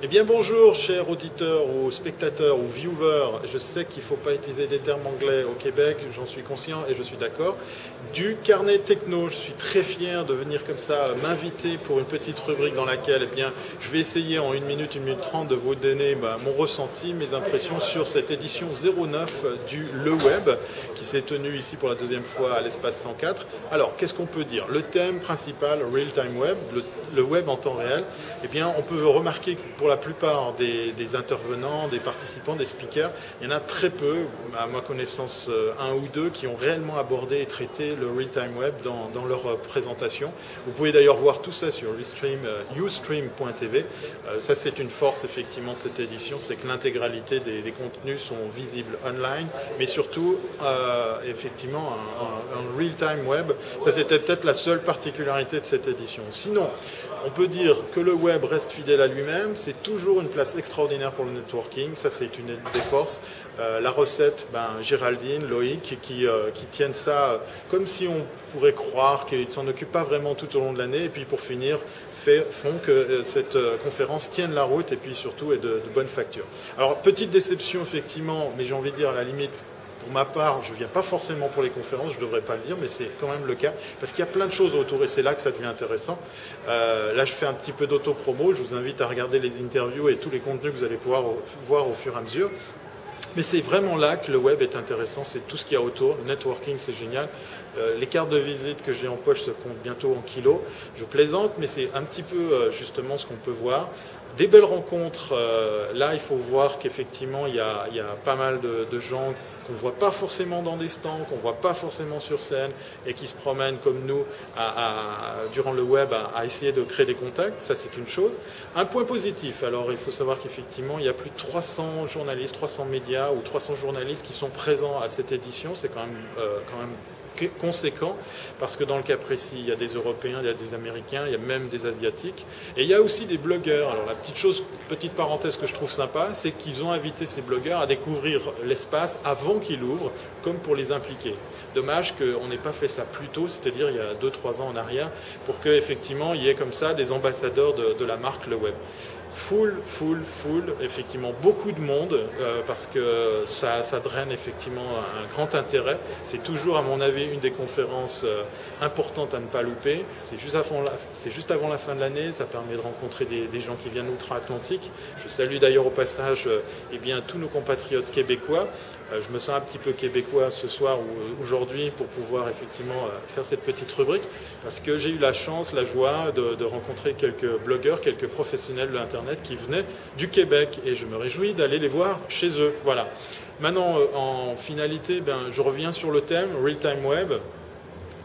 Eh bien bonjour chers auditeurs ou spectateurs ou viewers, je sais qu'il ne faut pas utiliser des termes anglais au Québec, j'en suis conscient et je suis d'accord, du carnet techno. Je suis très fier de venir comme ça m'inviter pour une petite rubrique dans laquelle je vais essayer en 1 minute 30 de vous donner mon ressenti, mes impressions sur cette édition 09 du Le Web qui s'est tenue ici pour la 2e fois à l'espace 104. Alors qu'est-ce qu'on peut dire? Le thème principal, Real Time Web, le web en temps réel, eh bien on peut remarquer que pour la plupart des intervenants, des participants, des speakers, il y en a très peu, à ma connaissance 1 ou 2, qui ont réellement abordé et traité le real-time web dans leur présentation. Vous pouvez d'ailleurs voir tout ça sur ustream.tv. Ça c'est une force effectivement de cette édition, c'est que l'intégralité des contenus sont visibles online, mais surtout effectivement un real-time web. Ça c'était peut-être la seule particularité de cette édition. Sinon, on peut dire que le web reste fidèle à lui-même, c'est toujours une place extraordinaire pour le networking, ça c'est une des forces. La recette, Géraldine, Loïc, qui tiennent ça comme si on pourrait croire qu'ils ne s'en occupent pas vraiment tout au long de l'année, et puis pour finir, font que cette conférence tienne la route et puis surtout est de bonne facture. Alors petite déception effectivement, mais j'ai envie de dire à la limite, pour ma part, je ne viens pas forcément pour les conférences, je ne devrais pas le dire, mais c'est quand même le cas, parce qu'il y a plein de choses autour, et c'est là que ça devient intéressant. Là, je fais un petit peu d'auto-promo, je vous invite à regarder les interviews et tous les contenus que vous allez pouvoir voir au fur et à mesure. Mais c'est vraiment là que le web est intéressant, c'est tout ce qu'il y a autour. Le networking, c'est génial. Les cartes de visite que j'ai en poche se comptent bientôt en kilos. Je plaisante, mais c'est un petit peu justement ce qu'on peut voir. Des belles rencontres. Là, il faut voir qu'effectivement, il y a pas mal de gens qu'on ne voit pas forcément dans des stands, qu'on ne voit pas forcément sur scène et qui se promènent comme nous durant le web à essayer de créer des contacts. Ça, c'est une chose. Un point positif, alors il faut savoir qu'effectivement, il y a plus de 300 journalistes, 300 médias ou 300 journalistes qui sont présents à cette édition. C'est quand même conséquent, parce que dans le cas précis, il y a des Européens, il y a des Américains, il y a même des Asiatiques, et il y a aussi des blogueurs. Alors la petite parenthèse que je trouve sympa, c'est qu'ils ont invité ces blogueurs à découvrir l'espace avant qu'il ouvre, comme pour les impliquer. Dommage qu'on n'ait pas fait ça plus tôt, c'est-à-dire il y a 2-3 ans en arrière, pour qu'effectivement il y ait comme ça des ambassadeurs de la marque Le Web. Full, effectivement beaucoup de monde parce que ça draine effectivement un grand intérêt. C'est toujours à mon avis une des conférences importantes à ne pas louper. C'est juste avant la fin de l'année, ça permet de rencontrer des gens qui viennent outre-Atlantique. Je salue d'ailleurs au passage tous nos compatriotes québécois. Je me sens un petit peu québécois ce soir ou aujourd'hui pour pouvoir effectivement faire cette petite rubrique, parce que j'ai eu la chance, la joie de rencontrer quelques blogueurs, quelques professionnels de l'Internet qui venaient du Québec, et je me réjouis d'aller les voir chez eux. Voilà. Maintenant, en finalité, je reviens sur le thème Real Time Web.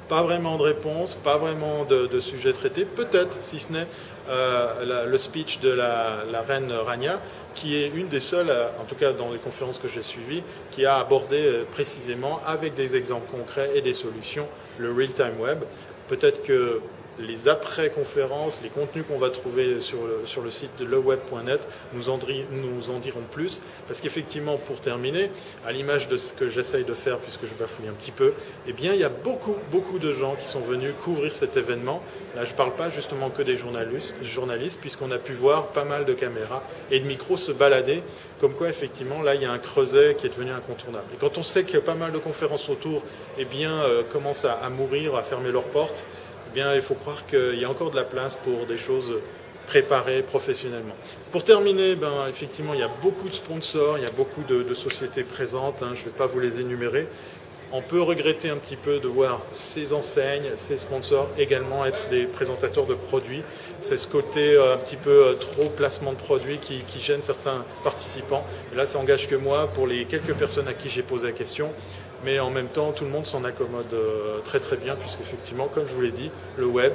Pas vraiment de réponse, pas vraiment de sujet traité, peut-être, si ce n'est le speech de la reine Rania, qui est une des seules, en tout cas dans les conférences que j'ai suivies, qui a abordé précisément, avec des exemples concrets et des solutions, le real-time web. Peut-être que les après-conférences, les contenus qu'on va trouver sur le site de leweb.net nous en diront plus, parce qu'effectivement, pour terminer, à l'image de ce que j'essaye de faire, puisque je bafouille un petit peu, eh bien, il y a beaucoup de gens qui sont venus couvrir cet événement. Là, je ne parle pas justement que des journalistes, puisqu'on a pu voir pas mal de caméras et de micros se balader, comme quoi, effectivement, là, il y a un creuset qui est devenu incontournable. Et quand on sait qu'il y a pas mal de conférences autour, commencent à mourir, à fermer leurs portes, il faut croire qu'il y a encore de la place pour des choses préparées professionnellement. Pour terminer, effectivement, il y a beaucoup de sponsors, il y a beaucoup de sociétés présentes, je ne vais pas vous les énumérer. On peut regretter un petit peu de voir ces enseignes, ces sponsors également être des présentateurs de produits. C'est ce côté un petit peu trop placement de produits qui gêne certains participants. Et là, ça engage que moi pour les quelques personnes à qui j'ai posé la question. Mais en même temps, tout le monde s'en accommode très bien, puisqu'effectivement, comme je vous l'ai dit, le web,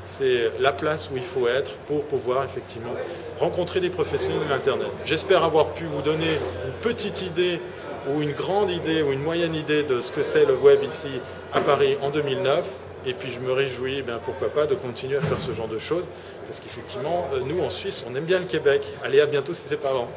c'est la place où il faut être pour pouvoir effectivement rencontrer des professionnels de l'Internet. J'espère avoir pu vous donner une petite idée ou une grande idée ou une moyenne idée de ce que c'est le web ici à Paris en 2009. Et puis je me réjouis, pourquoi pas, de continuer à faire ce genre de choses, parce qu'effectivement, nous en Suisse, on aime bien le Québec. Allez, à bientôt si c'est pas avant.